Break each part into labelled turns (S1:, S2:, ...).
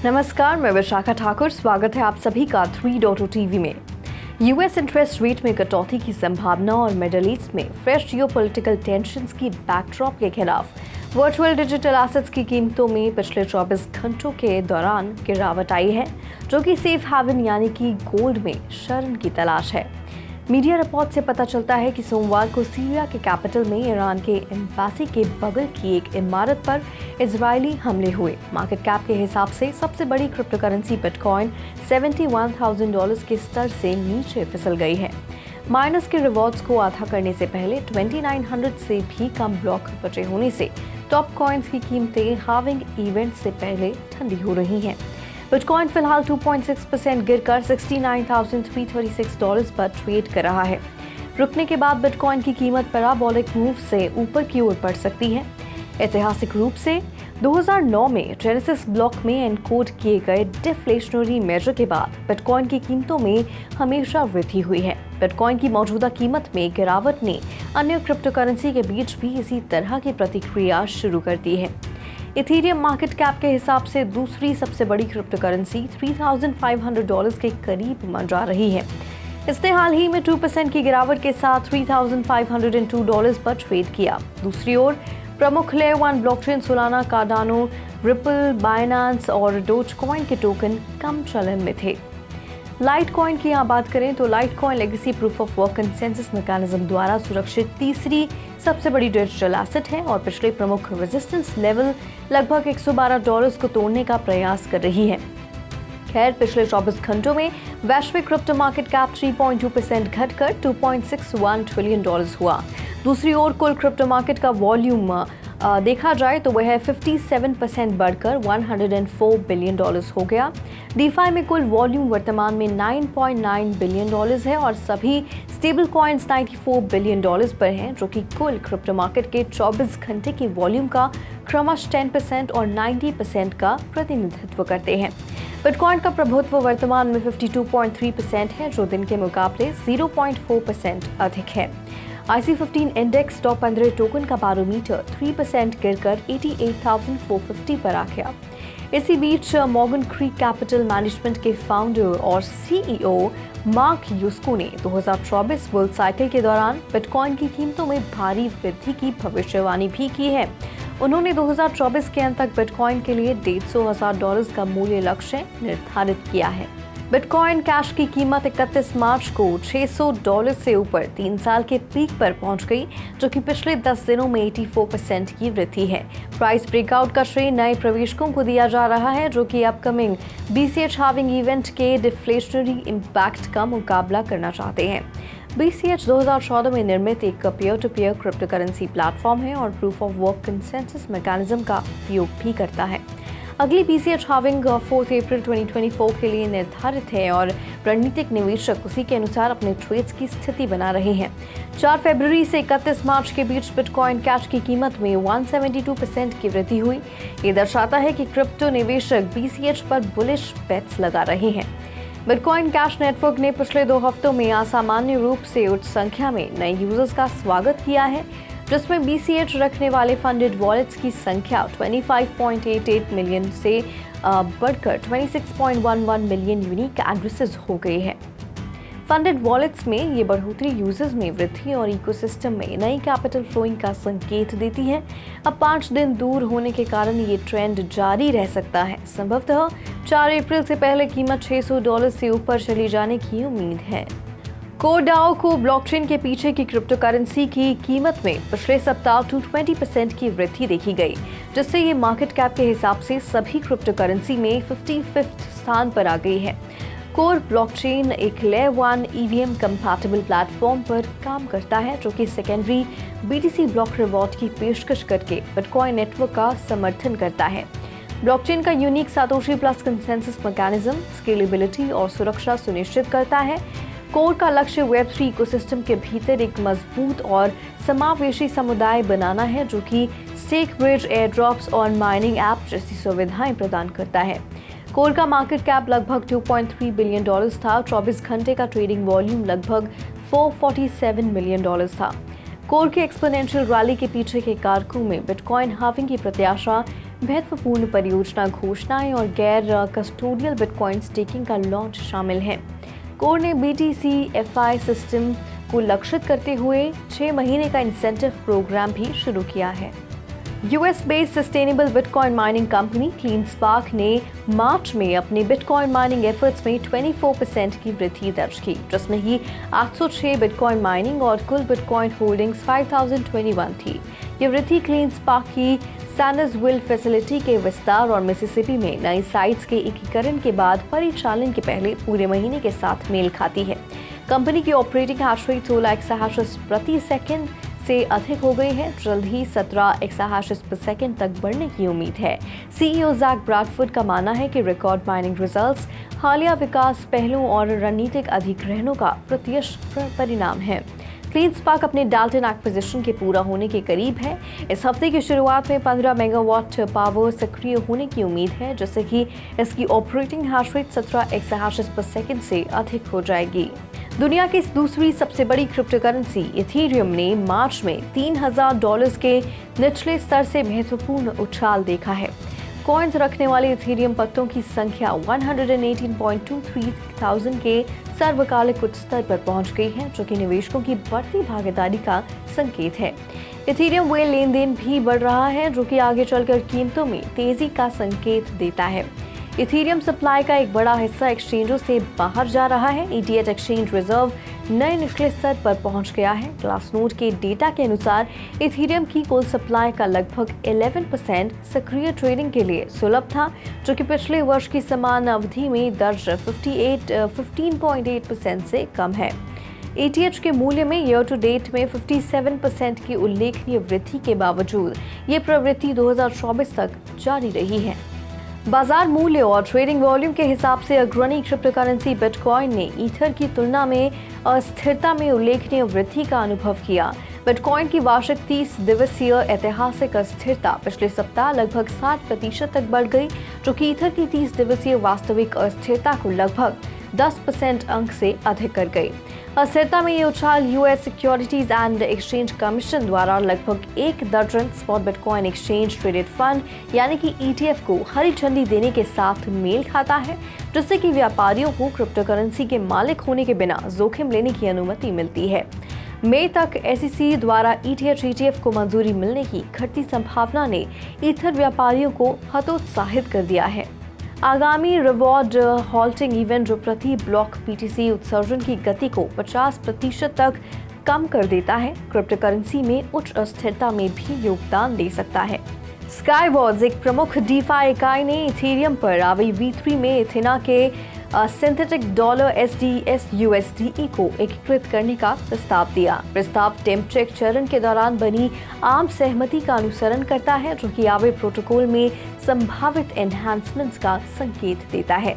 S1: नमस्कार, मैं विशाखा ठाकुर। स्वागत है आप सभी का 3.0 टीवी में। यूएस इंटरेस्ट रेट में कटौती की संभावना और मिडिल ईस्ट में फ्रेश जियोपॉलिटिकल टेंशंस की बैकड्रॉप के खिलाफ वर्चुअल डिजिटल एसेट्स की कीमतों में पिछले 24 घंटों के दौरान गिरावट आई है, जो कि सेफ हेवन यानी कि गोल्ड में शरण की तलाश है। मीडिया रिपोर्ट से पता चलता है कि सोमवार को सीरिया के कैपिटल में ईरान के एम्बेसी के बगल की एक इमारत पर इजरायली हमले हुए। मार्केट कैप के हिसाब से सबसे बड़ी क्रिप्टोकरेंसी बिटकॉइन $71,000 के स्तर से नीचे फिसल गई है। माइनर्स के रिवॉर्ड्स को आधा करने से पहले 2900 से भी कम ब्लॉक बचे होने से टॉप कॉइन्स की कीमतें हार्विंग इवेंट से पहले ठंडी हो रही हैं। बिटकॉइन फिलहाल 2.6% गिरकर $69,336 पर ट्रेड कर रहा है। रुकने के बाद बिटकॉइन की कीमत पैराबोलिक मूव से ऊपर की ओर बढ़ सकती है। ऐतिहासिक रूप से 2009 में जेनेसिस ब्लॉक में एनकोड किए गए डिफ्लेशनरी मेजर के बाद बिटकॉइन की कीमतों में हमेशा वृद्धि हुई है। बिटकॉइन की मौजूदा कीमत में गिरावट ने अन्य क्रिप्टोकरेंसी के बीच भी इसी तरह की प्रतिक्रिया शुरू कर दी है। इथेरियम मार्केट कैप के हिसाब से दूसरी सबसे बड़ी क्रिप्टोकरेंसी $3,500 के करीब मंडरा रही है। इसने हाल ही में 2% की गिरावट के साथ $3,502 पर ट्रेड किया। दूसरी ओर प्रमुख layer 1 blockchain Solana, Cardano, ripple, Binance और डोजकॉइन के टोकन कम चलन में थे। लाइटकॉइन की यहाँ बात करें तो Litecoin legacy proof of work consensus mechanism द्वारा सुरक्षित तीसरी सबसे बड़ी डिजिटल एसेट है और पिछले प्रमुख रेजिस्टेंस लेवल लगभग $112 को तोड़ने का प्रयास कर रही है। खैर, पिछले 24 घंटों में वैश्विक क्रिप्टो मार्केट कैप 3.2% घटकर $2.61 ट्रिलियन हुआ। दूसरी ओर कुल क्रिप्टो मार्केट का वॉल्यूम देखा जाए तो वह 57% बढ़कर $104 बिलियन हो गया। डीफाई में कुल वॉल्यूम वर्तमान में $9.9 बिलियन है और सभी स्टेबल कॉइन्स $94 बिलियन पर हैं, जो कि कुल क्रिप्टो मार्केट के 24 घंटे की वॉल्यूम का क्रमश 10% और 90% का प्रतिनिधित्व करते हैं। बिटकॉइन का प्रभुत्व वर्तमान में 52.3% है, जो दिन के मुकाबले 0.4% अधिक है। IC15 इंडेक्स टॉप 15 टोकन का बैरोमीटर 3% गिरकर 88,450 पर आ गया। इसी बीच मॉर्गन क्रीक कैपिटल मैनेजमेंट के फाउंडर और CEO मार्क यूस्को ने 2024 बुल साइकिल के दौरान बिटकॉइन की कीमतों में भारी वृद्धि की भविष्यवाणी भी की है। उन्होंने 2024 के अंत तक बिटकॉइन के लिए $150,000 का मूल्य लक्ष्य निर्धारित किया है। बिटकॉइन कैश की कीमत 31 मार्च को $600 से ऊपर 3 साल के पीक पर पहुंच गई, जो कि पिछले 10 दिनों में 84% की वृद्धि है। प्राइस ब्रेकआउट का श्रेय नए प्रवेशकों को दिया जा रहा है, जो कि अपकमिंग BCH हार्विंग इवेंट के डिफ्लेशनरी इम्पैक्ट का मुकाबला करना चाहते हैं। BCH 2014 में निर्मित एक peer to peer cryptocurrency platform है और proof of work consensus mechanism का उपयोग भी करता है। अगली BCH हार्विंग 4 अप्रैल 2024 के लिए निर्धारित है और रणनीतिक निवेशक उसी के अनुसार अपने ट्रेड्स की स्थिति बना रहे हैं। 4 फरवरी से 31 मार्च के बीच बिटकॉइन कैश की कीमत में 172% की वृद्धि हुई। ये दर्शाता है कि क्रिप्टो निवेशक BCH पर बुलिश बेट्स लगा रहे हैं। बिटकॉइन कैश नेटवर्क ने पिछले 2 हफ्तों में असामान्य रूप से उच्च संख्या में नए यूजर्स का स्वागत किया है, जिसमें BCH रखने वाले फंडेड वॉलेट्स की संख्या 25.88 मिलियन से बढ़कर 26.11 मिलियन यूनिक एड्रेसेस हो गई है। फंडेड वॉलेट्स में ये बढ़ोतरी यूजर्स में वृद्धि और इकोसिस्टम में नई कैपिटल फ्लोइंग का संकेत देती है। अब 5 दिन दूर होने के कारण ये ट्रेंड जारी रह सकता है। संभवतः 4 अप्रैल से पहले कीमत $600 से ऊपर चली जाने की उम्मीद है। कोडाओ को ब्लॉकचेन के पीछे की क्रिप्टोकरेंसी की कीमत में पिछले सप्ताह 220% की वृद्धि देखी गई, जिससे ये मार्केट कैप के हिसाब से सभी क्रिप्टोकरेंसी में 55वें स्थान पर आ गई है। कोर ब्लॉकचेन एक लेयर 1 EVM कंपैटिबल प्लेटफॉर्म पर काम करता है, जो कि सेकेंडरी BTC ब्लॉक रिवॉर्ड की पेशकश करके बिटकॉइन नेटवर्क का समर्थन करता है। ब्लॉकचेन का unique Satoshi plus consensus mechanism scalability और सुरक्षा सुनिश्चित करता है। कोर का लक्ष्य वेब3 इकोसिस्टम के भीतर एक मजबूत और समावेशी समुदाय बनाना है, जो कि स्टेक ब्रिज, एयरड्रॉप्स और माइनिंग ऐप जैसी सुविधाएं प्रदान करता है। कोर का मार्केट कैप लगभग $2.3 बिलियन था। 24 घंटे का ट्रेडिंग वॉल्यूम लगभग $447 मिलियन था। कोर के एक्सपोनेंशियल रैली के पीछे के कारकों में बिटकॉइन हार्विंग की प्रत्याशा, महत्वपूर्ण परियोजना घोषणाएं और गैर कस्टोडियल बिटकॉइन स्टेकिंग का लॉन्च शामिल है। कोर ने BTC-FI सिस्टम को लक्षित करते हुए 6 महीने का इंसेंटिव प्रोग्राम भी शुरू किया है। US based sustainable bitcoin mining company CleanSpark ने मार्च में अपने बिटकॉइन माइनिंग एफर्ट्स में 24% की वृद्धि दर्ज की, जिसमें कि 806 बिटकॉइन माइनिंग और कुल बिटकॉइन होल्डिंग्स 5021 थी। ये वृद्धि CleanSpark की सैंडर्सविल फैसिलिटी के विस्तार और मिसिसिपी में नई साइट्स के एकीकरण के बाद परिचालन के पहले पूरे महीने के साथ मेल खाती है। कंपनी की ऑपरेटिंग हैश रेट 16 एक्साहैशेस प्रति सेकंड से अधिक हो गई है। जल्द ही 17 एक्साहैशेस पर सेकंड तक बढ़ने की उम्मीद है। CEO जैक ब्रैडफोर्ड का मानना है कि रिकॉर्ड माइनिंग रिजल्ट्स हालिया विकास पहलों और रणनीतिक अधिग्रहणों का प्रत्यक्ष परिणाम है। CleanSpark अपने डाल्टन एक्विजिशन के पूरा होने के करीब है। इस हफ्ते की शुरुआत में 15 मेगावाट पावर सक्रिय होने की उम्मीद है, जिससे कि इसकी ऑपरेटिंग हैश रेट 17 एक्साहैशेस पर सेकंड से अधिक हो जाएगी। दुनिया की दूसरी सबसे बड़ी क्रिप्टोकरेंसी इथेरियम ने मार्च में $3000 के निचले स्तर से महत्वपूर्ण उछाल देखा है। कॉइन्स रखने वाले इथेरियम पत्तों की संख्या 118.23 थाउजेंड के सर्वकालिक उच्च स्तर पर पहुंच गई है, जो कि निवेशकों की बढ़ती भागीदारी का संकेत है। इथेरियम व्हेल लेन देन भी बढ़ रहा है, जो कि आगे चलकर कीमतों में तेजी का संकेत देता है। इथेरियम सप्लाई का एक बड़ा हिस्सा एक्सचेंजों से बाहर जा रहा है। ETH एक्सचेंज रिजर्व नए निचले स्तर पर पहुंच गया है। ग्लासनोड के डेटा के अनुसार इथेरियम की कुल सप्लाई का लगभग 11% सक्रिय ट्रेडिंग के लिए सुलभ था, जो कि पिछले वर्ष की समान अवधि में दर्ज 15.8% से कम है। ETH के मूल्य में ईयर टू डेट में 57% की उल्लेखनीय वृद्धि के बावजूद ये प्रवृत्ति 2024 तक जारी रही है। बाजार मूल्य और ट्रेडिंग वॉल्यूम के हिसाब से अग्रणी क्रिप्टोकरेंसी बिटकॉइन ने ईथर की तुलना में अस्थिरता में उल्लेखनीय वृद्धि का अनुभव किया। बिटकॉइन की वार्षिक 30 दिवसीय ऐतिहासिक अस्थिरता पिछले सप्ताह लगभग 60% तक बढ़ गई, जो कि ईथर की 30 दिवसीय वास्तविक अस्थिरता को लगभग 10% अंक से अधिक कर गई। अस्थिरता में ये उछाल US securities and exchange commission द्वारा लगभग 1 दर्जन spot bitcoin exchange traded fund यानी कि ETF को हरी झंडी देने के साथ मेल खाता है, जिससे कि व्यापारियों को क्रिप्टोकरेंसी के मालिक होने के बिना जोखिम लेने की अनुमति मिलती है। मई तक SEC द्वारा ETH ETF को मंजूरी मिलने की घटती संभावना ने ईथर व्यापारियों को हतोत्साहित कर दिया है। आगामी रिवॉर्ड हॉल्टिंग इवेंट जो प्रति ब्लॉक BTC उत्सर्जन की गति को 50% तक कम कर देता है, क्रिप्टोकरेंसी में उच्च अस्थिरता में भी योगदान दे सकता है। स्काईवॉर्ड्स एक प्रमुख DeFi इकाई ने इथेरियम पर आवी V3 में इथेना के सिंथेटिक डॉलर SDS/USDE को एकीकृत करने का प्रस्ताव दिया। प्रस्ताव टेम्पचेक चरण के दौरान बनी आम सहमति का अनुसरण करता है, जो कि आवे प्रोटोकॉल में संभावित एनहांसमेंट्स का संकेत देता है।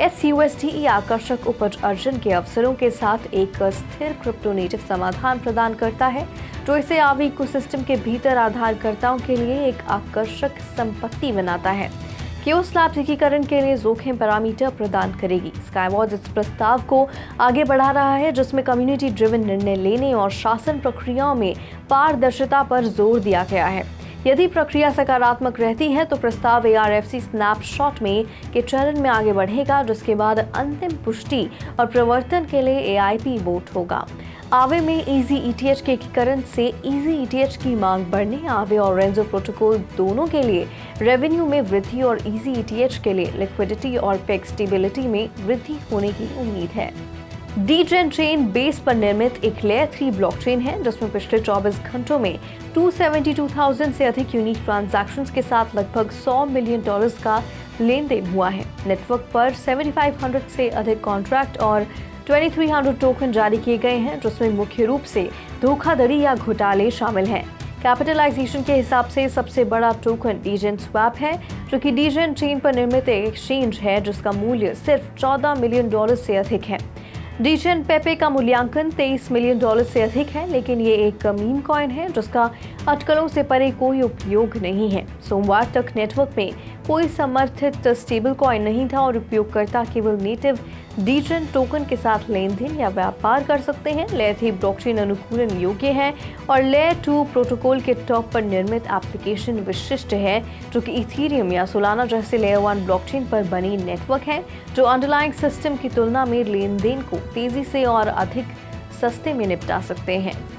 S1: SUSDE आकर्षक उपज अर्जन के अवसरों के साथ एक स्थिर क्रिप्टोनेटिव समाधान प्रदान करता है, जो इसे आवे इकोसिस्टम के भीतर आधारकर्ताओं के लिए एक आकर्षक संपत्ति बनाता है। कियोस लैब्स एकीकरण के लिए जोखिम पैरामीटर प्रदान करेगी। स्काईवॉर्ड्स इस प्रस्ताव को आगे बढ़ा रहा है, जिसमें कम्युनिटी ड्रिवन निर्णय लेने और शासन प्रक्रियाओं में पारदर्शिता पर जोर दिया गया है। यदि प्रक्रिया सकारात्मक रहती है तो प्रस्ताव ARFC स्नैपशॉट में के चरण में आगे बढ़ेगा, जिसके बाद अंतिम पुष्टि और प्रवर्तन के लिए AIP वोट होगा। आवे में Easy ETH के एकीकरण से Easy ETH की मांग बढ़ने, आवे और रेंजो प्रोटोकॉल दोनों के लिए रेवेन्यू में वृद्धि और Easy ETH के लिए लिक्विडिटी और पेग स्टेबिलिटी में वृद्धि होने की उम्मीद है। डीजेन चेन बेस पर निर्मित एक लेयर 3 ब्लॉकचेन है, जिसमें पिछले 24 घंटों में 272,000 से अधिक यूनिक ट्रांजैक्शंस के साथ लगभग $100 मिलियन का लेन देन हुआ है। नेटवर्क पर 7500 से अधिक कॉन्ट्रैक्ट और 2300 टोकन जारी किए गए हैं, जिसमें मुख्य रूप से धोखाधड़ी या घोटाले शामिल हैं। कैपिटलाइजेशन के हिसाब से सबसे बड़ा टोकन डीजेन स्वैप है, जो कि डीजेन चेन पर निर्मित एक एक्सचेंज है जिसका मूल्य सिर्फ $14 मिलियन से अधिक है। डीजेन पेपे का मूल्यांकन $23 मिलियन से अधिक है, लेकिन ये एक मीम कॉइन है जिसका अटकलों से परे कोई उपयोग नहीं है। सोमवार तक नेटवर्क में कोई समर्थित स्टेबल कॉइन नहीं था और उपयोगकर्ता केवल नेटिव डीजेन टोकन के साथ लेन देन या व्यापार कर सकते हैं। लेयर 3 ब्लॉकचेन अनुकूलन योग्य है और लेयर 2 प्रोटोकॉल के टॉप पर निर्मित एप्लीकेशन विशिष्ट है, जो कि इथेरियम या सोलाना जैसे लेयर 1 ब्लॉकचेन पर बनी नेटवर्क है, जो अंडरलाइंग सिस्टम की तुलना में लेन देन को तेजी से और अधिक सस्ते में निपटा सकते हैं।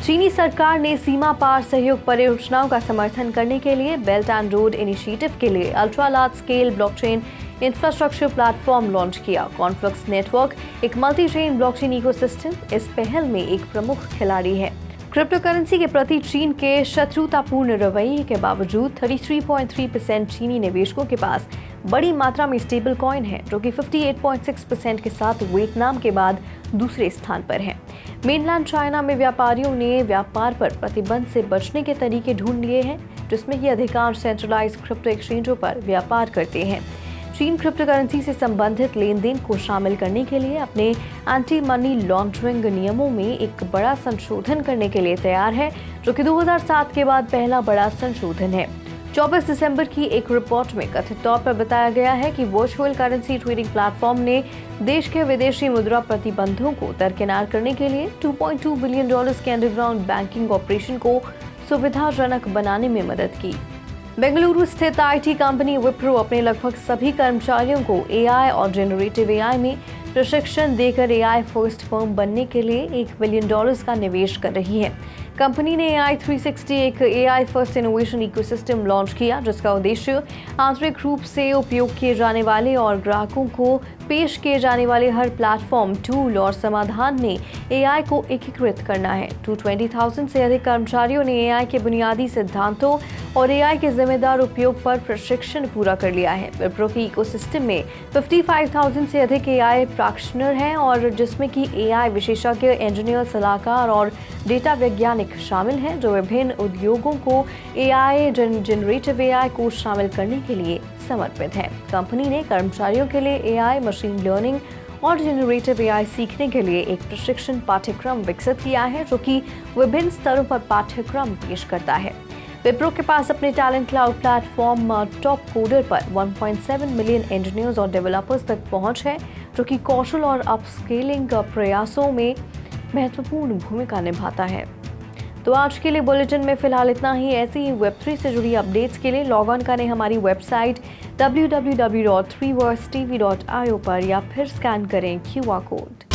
S1: चीनी सरकार ने सीमा पार सहयोग परियोजनाओं का समर्थन करने के लिए बेल्ट एंड रोड इनिशिएटिव के लिए ultra large scale blockchain infrastructure platform launch किया। कॉन्फ्लक्स नेटवर्क एक मल्टी चेन ब्लॉकचेन इकोसिस्टम इस पहल में एक प्रमुख खिलाड़ी है। क्रिप्टो करेंसी के प्रति चीन के शत्रुतापूर्ण रवैये के बावजूद 33.3% चीनी निवेशकों के पास बड़ी मात्रा में स्टेबल कॉइन है, जो कि 58.6% के साथ वियतनाम के बाद दूसरे स्थान पर है। मेनलैंड चाइना में व्यापारियों ने व्यापार पर प्रतिबंध से बचने के तरीके ढूंढ लिए हैं, जिसमें कि अधिकांश सेंट्रलाइज्ड क्रिप्टो एक्सचेंजों पर व्यापार करते हैं। चीन क्रिप्टो करेंसी से संबंधित लेन देन को शामिल करने के लिए अपने एंटी मनी लॉन्ड्रिंग नियमों में एक बड़ा संशोधन करने के लिए तैयार है, जो कि 2007 के बाद पहला बड़ा संशोधन है। 24 दिसंबर की एक रिपोर्ट में कथित तौर पर बताया गया है कि वर्चुअल करेंसी ट्रेडिंग प्लेटफॉर्म ने देश के विदेशी मुद्रा प्रतिबंधों को दरकिनार करने के लिए $2.2 बिलियन के अंडरग्राउंड बैंकिंग ऑपरेशन को सुविधाजनक बनाने में मदद की। बेंगलुरु स्थित आईटी कंपनी विप्रो अपने लगभग सभी कर्मचारियों को एआई और जनरेटिव एआई में प्रशिक्षण देकर एआई फर्स्ट फर्म बनने के लिए $1 बिलियन का निवेश कर रही है। कंपनी ने AI 360 एक AI first innovation ecosystem launch किया, जिसका उद्देश्य आंतरिक रूप से उपयोग किए जाने वाले और ग्राहकों को पेश किए जाने वाले हर प्लेटफॉर्म, टूल और समाधान में AI को एकीकृत करना है। 220,000 से अधिक कर्मचारियों ने AI के बुनियादी सिद्धांतों और AI के जिम्मेदार उपयोग पर प्रशिक्षण पूरा कर लिया है। विप्रो की इकोसिस्टम में 55,000 से अधिक AI प्रैक्टिशनर हैं, और जिसमें कि AI विशेषज्ञ, इंजीनियर, सलाहकार और डेटा वैज्ञानिक शामिल हैं, जो विभिन्न उद्योगों को AI जनरेटिव AI को शामिल करने के लिए समर्पित है। कंपनी ने कर्मचारियों के लिए AI, मशीन लर्निंग और जनरेटिव AI सीखने के लिए एक प्रशिक्षण पाठ्यक्रम विकसित किया है, जो कि विभिन्न स्तरों पर पाठ्यक्रम पेश करता है। विप्रो के पास अपने talent cloud platform top coder पर 1.7 मिलियन इंजीनियर्स और डेवलपर्स तक पहुंच है, जो कि कौशल और अपस्केलिंग प्रयासों में महत्वपूर्ण भूमिका निभाता है। तो आज के लिए बुलेटिन में फिलहाल इतना ही। ऐसी ही Web3 से जुड़ी अपडेट्स के लिए लॉग ऑन करें हमारी वेबसाइट www.3versetv.io पर या फिर स्कैन करें QR कोड।